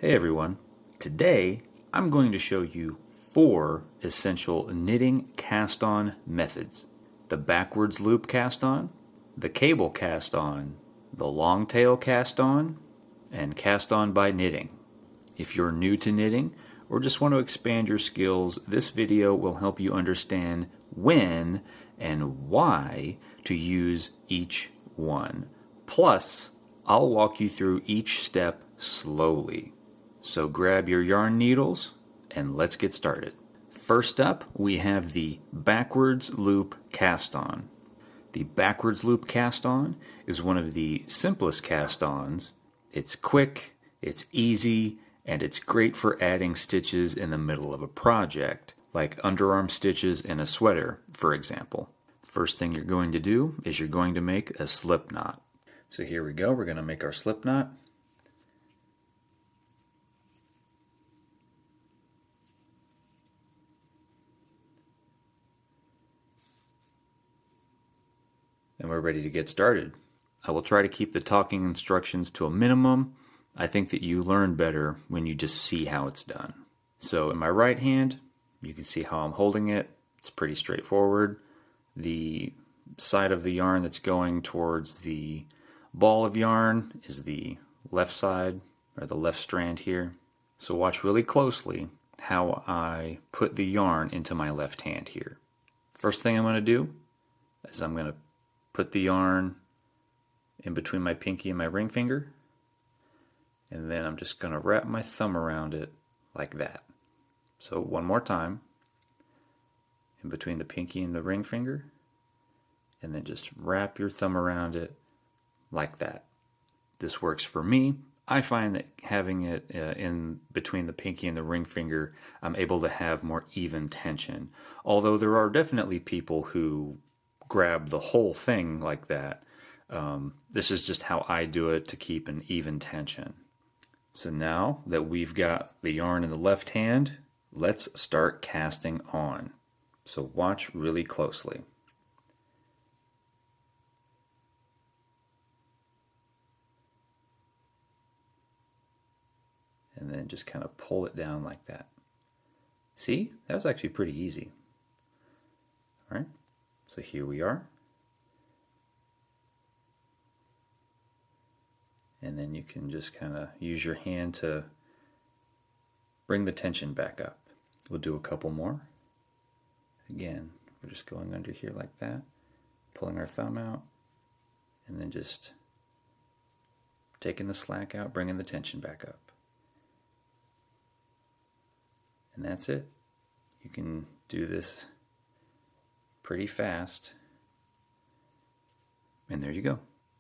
Hey everyone, today I'm going to show you 4 essential knitting cast-on methods. The backwards loop cast-on, the cable cast-on, the long tail cast-on, and cast-on by knitting. If you're new to knitting or just want to expand your skills, this video will help you understand when and why to use each one. Plus, I'll walk you through each step slowly. So grab your yarn needles and let's get started. First up, we have the backwards loop cast-on. The backwards loop cast-on is one of the simplest cast-ons. It's quick, it's easy, and it's great for adding stitches in the middle of a project, like underarm stitches in a sweater, for example. First thing you're going to do is you're going to make a slip knot. So here we go, we're going to make our slip knot. And we're ready to get started. I will try to keep the talking instructions to a minimum. I think that you learn better when you just see how it's done. So in my right hand, you can see how I'm holding it. It's pretty straightforward. The side of the yarn that's going towards the ball of yarn is the left side, or the left strand here. So watch really closely how I put the yarn into my left hand here. First thing I'm going to do is I'm going to put the yarn in between my pinky and my ring finger, and then I'm just going to wrap my thumb around it like that. So one more time, in between the pinky and the ring finger, and then just wrap your thumb around it like that. This works for me. I find that having it in between the pinky and the ring finger, I'm able to have more even tension. Although there are definitely people who grab the whole thing like that. This is just how I do it to keep an even tension. So now that we've got the yarn in the left hand, let's start casting on. So watch really closely. And then just kind of pull it down like that. See? That was actually pretty easy. All right. So here we are. And then you can just kind of use your hand to bring the tension back up. We'll do a couple more. Again, we're just going under here like that, pulling our thumb out, and then just taking the slack out, bringing the tension back up. And that's it. You can do this pretty fast. And there you go.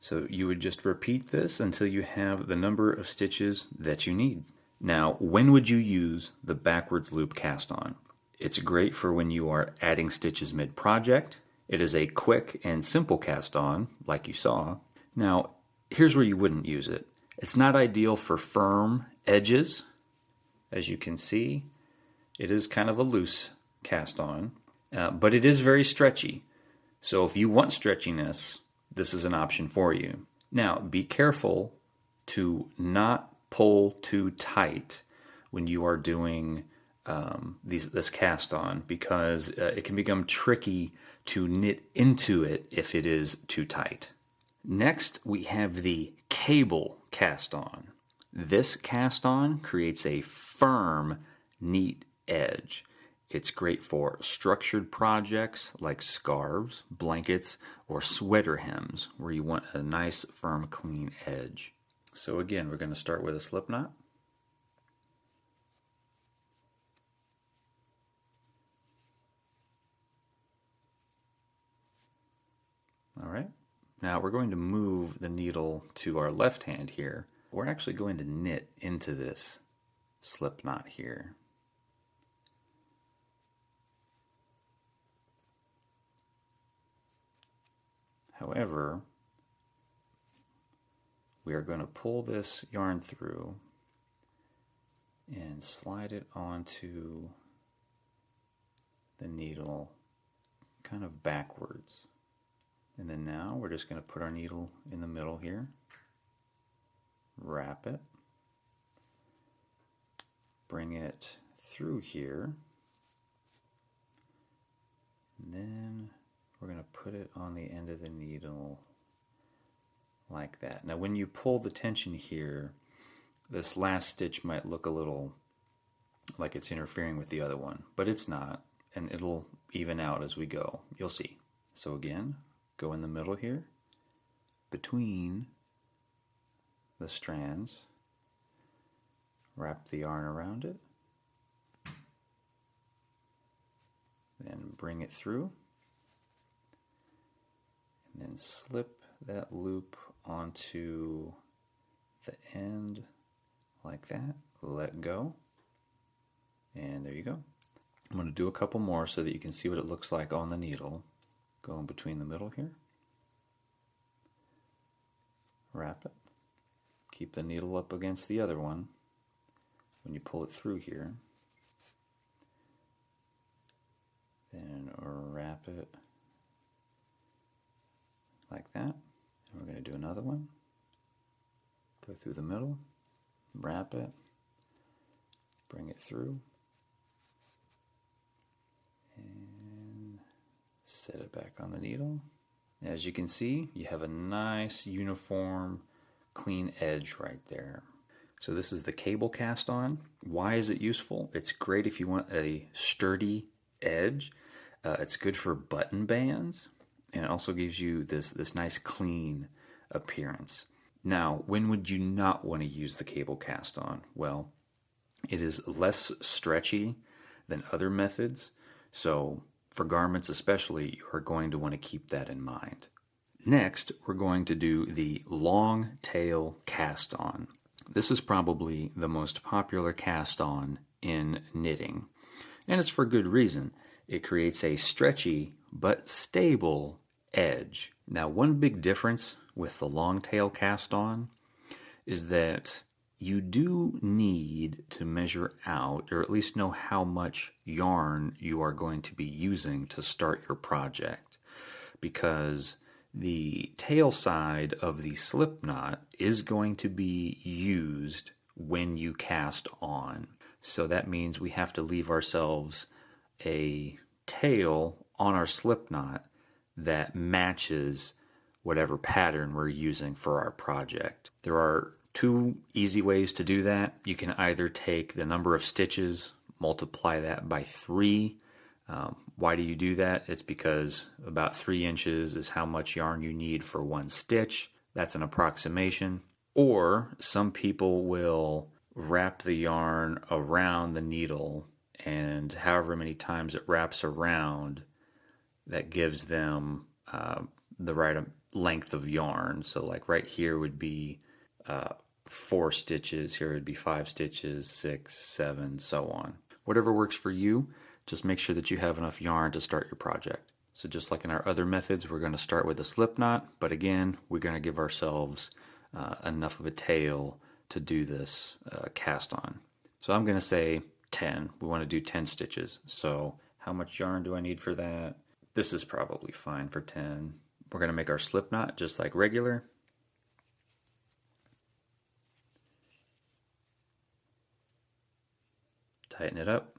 So you would just repeat this until you have the number of stitches that you need. Now, when would you use the backwards loop cast on? It's great for when you are adding stitches mid-project. It is a quick and simple cast on, like you saw. Now, here's where you wouldn't use it. It's not ideal for firm edges. As you can see, it is kind of a loose cast on, but it is very stretchy. So if you want stretchiness, this is an option for you. Now, be careful to not pull too tight when you are doing this cast on, because it can become tricky to knit into it if it is too tight. Next, we have the cable cast on. This cast on creates a firm, neat edge. It's great for structured projects like scarves, blankets, or sweater hems where you want a nice, firm, clean edge. So again, we're going to start with a slip knot. All right. Now we're going to move the needle to our left hand here. We're actually going to knit into this slip knot here. However, we are going to pull this yarn through and slide it onto the needle kind of backwards. And then now we're just going to put our needle in the middle here, wrap it, bring it through here. And then we're going to put it on the end of the needle like that. Now when you pull the tension here, this last stitch might look a little like it's interfering with the other one, but it's not, and it'll even out as we go. You'll see. So again, go in the middle here, between the strands, wrap the yarn around it, then bring it through, and then slip that loop onto the end like that, let go, and there you go. I'm going to do a couple more so that you can see what it looks like on the needle. Go in between the middle here, wrap it, keep the needle up against the other one when you pull it through here, then wrap it like that, and we're going to do another one, go through the middle, wrap it, bring it through, and set it back on the needle. As you can see, you have a nice uniform clean edge right there. So this is the cable cast on. Why is it useful? It's great if you want a sturdy edge. It's good for button bands, and it also gives you this nice clean appearance. Now, when would you not want to use the cable cast on? Well, it is less stretchy than other methods, so for garments especially, you are going to want to keep that in mind. Next, we're going to do the long tail cast on. This is probably the most popular cast on in knitting, and it's for good reason. It creates a stretchy but stable edge. Now, one big difference with the long tail cast on is that you do need to measure out, or at least know how much yarn you are going to be using to start your project, because the tail side of the slip knot is going to be used when you cast on. So that means we have to leave ourselves a tail on our slip knot that matches whatever pattern we're using for our project. There are two easy ways to do that. You can either take the number of stitches, multiply that by 3. Why do you do that? It's because about 3 inches is how much yarn you need for one stitch. That's an approximation. Or some people will wrap the yarn around the needle, and however many times it wraps around, that gives them the right length of yarn. So like right here would be 4 stitches, here would be 5 stitches, 6, 7, so on. Whatever works for you, just make sure that you have enough yarn to start your project. So just like in our other methods, we're going to start with a slip knot, but again, we're going to give ourselves enough of a tail to do this cast on. So I'm going to say 10. We want to do 10 stitches. So how much yarn do I need for that? This is probably fine for 10. We're going to make our slip knot just like regular. Tighten it up.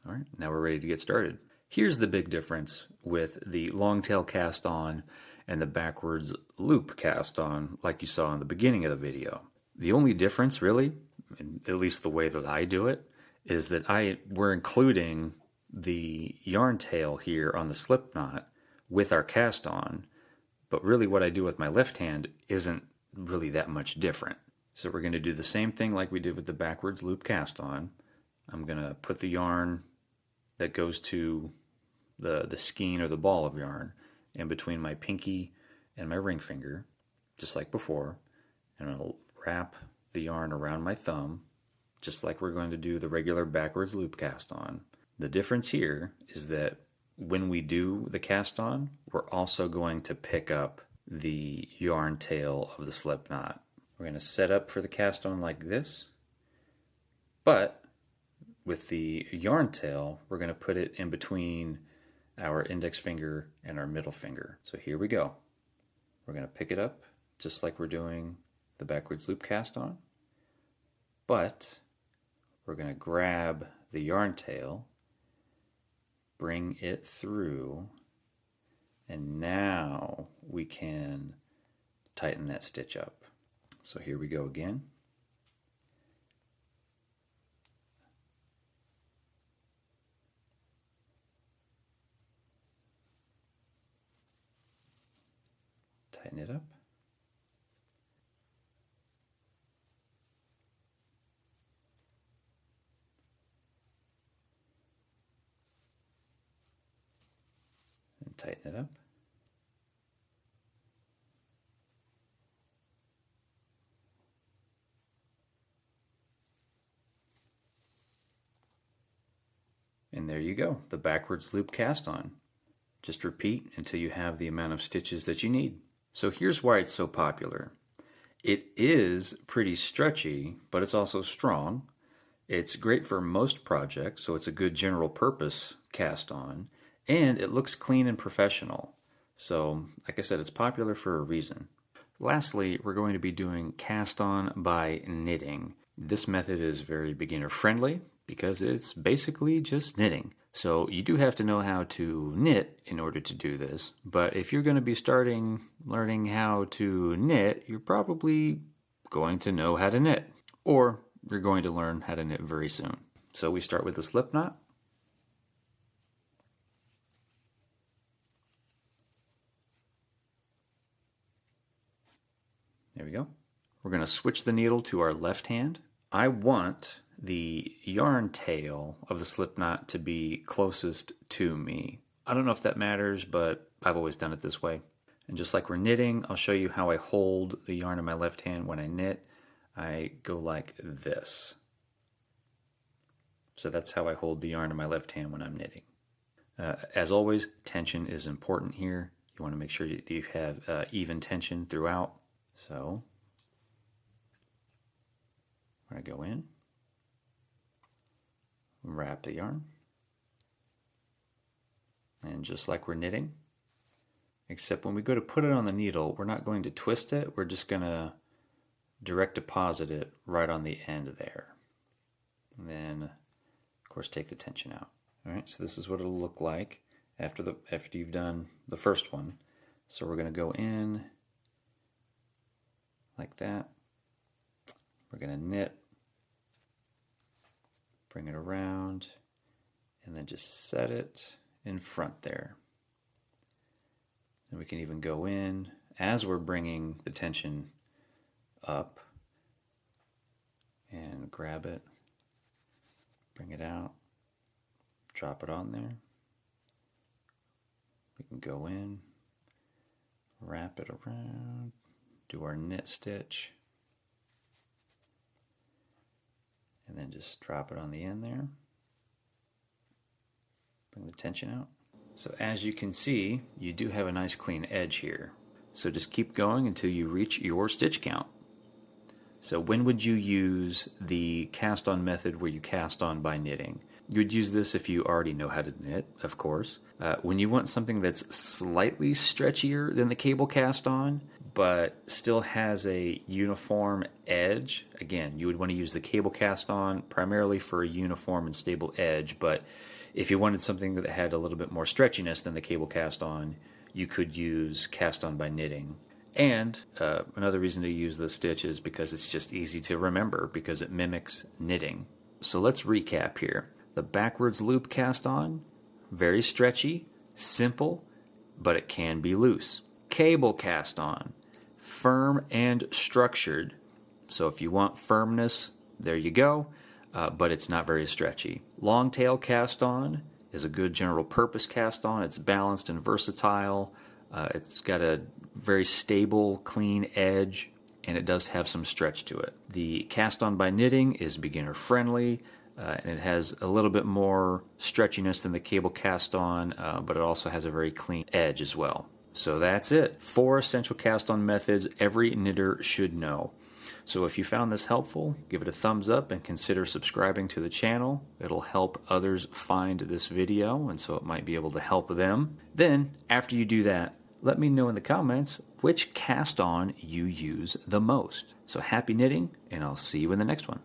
All right, now we're ready to get started. Here's the big difference with the long tail cast on and the backwards loop cast on, like you saw in the beginning of the video. The only difference really, at least the way that I do it, is that we're including the yarn tail here on the slip knot with our cast on, but really what I do with my left hand isn't really that much different. So we're going to do the same thing like we did with the backwards loop cast on. I'm going to put the yarn that goes to the skein or the ball of yarn in between my pinky and my ring finger, just like before, and I'll wrap the yarn around my thumb, just like we're going to do the regular backwards loop cast on. The difference here is that when we do the cast on, we're also going to pick up the yarn tail of the slip knot. We're going to set up for the cast on like this, but with the yarn tail, we're going to put it in between our index finger and our middle finger. So here we go. We're going to pick it up just like we're doing the backwards loop cast on, but we're going to grab the yarn tail, bring it through, and now we can tighten that stitch up. So here we go again. Tighten it up. And tighten it up. And there you go, the backwards loop cast on. Just repeat until you have the amount of stitches that you need. So here's why it's so popular. It is pretty stretchy, but it's also strong. It's great for most projects, so it's a good general purpose cast on, and it looks clean and professional. So, like I said, it's popular for a reason. Lastly, we're going to be doing cast on by knitting. This method is very beginner friendly because it's basically just knitting. So you do have to know how to knit in order to do this, but if you're going to be learning how to knit, you're probably going to know how to knit, or you're going to learn how to knit very soon. So we start with the slip knot. There we go. We're going to switch the needle to our left hand. I want the yarn tail of the slip knot to be closest to me. I don't know if that matters, but I've always done it this way. And just like we're knitting, I'll show you how I hold the yarn in my left hand when I knit. I go like this. So that's how I hold the yarn in my left hand when I'm knitting. As always, tension is important here. You want to make sure that you have even tension throughout. So I'm going to go in, wrap the yarn, and just like we're knitting, except when we go to put it on the needle, we're not going to twist it, we're just going to direct deposit it right on the end there. And then, of course, take the tension out. All right, so this is what it'll look like after you've done the first one. So we're going to go in like that. We're going to knit, bring it around, and then just set it in front there. And we can even go in as we're bringing the tension up and grab it, bring it out, drop it on there. We can go in, wrap it around, do our knit stitch, and then just drop it on the end there. Bring the tension out. So as you can see, you do have a nice clean edge here. So just keep going until you reach your stitch count. So when would you use the cast on method where you cast on by knitting? You would use this if you already know how to knit, of course. When you want something that's slightly stretchier than the cable cast on, but still has a uniform edge, again, you would want to use the cable cast on primarily for a uniform and stable edge, but if you wanted something that had a little bit more stretchiness than the cable cast on, you could use cast on by knitting. And another reason to use this stitch is because it's just easy to remember because it mimics knitting. So let's recap here. The backwards loop cast on, very stretchy, simple, but it can be loose. Cable cast on, firm and structured. So if you want firmness, there you go, but it's not very stretchy. Long tail cast on is a good general purpose cast on. It's balanced and versatile. It's got a very stable, clean edge, and it does have some stretch to it. The cast on by knitting is beginner friendly, and it has a little bit more stretchiness than the cable cast on, but it also has a very clean edge as well. So that's it. 4 essential cast on methods every knitter should know. So if you found this helpful, give it a thumbs up and consider subscribing to the channel. It'll help others find this video, and so it might be able to help them. Then, after you do that, let me know in the comments which cast on you use the most. So happy knitting, and I'll see you in the next one.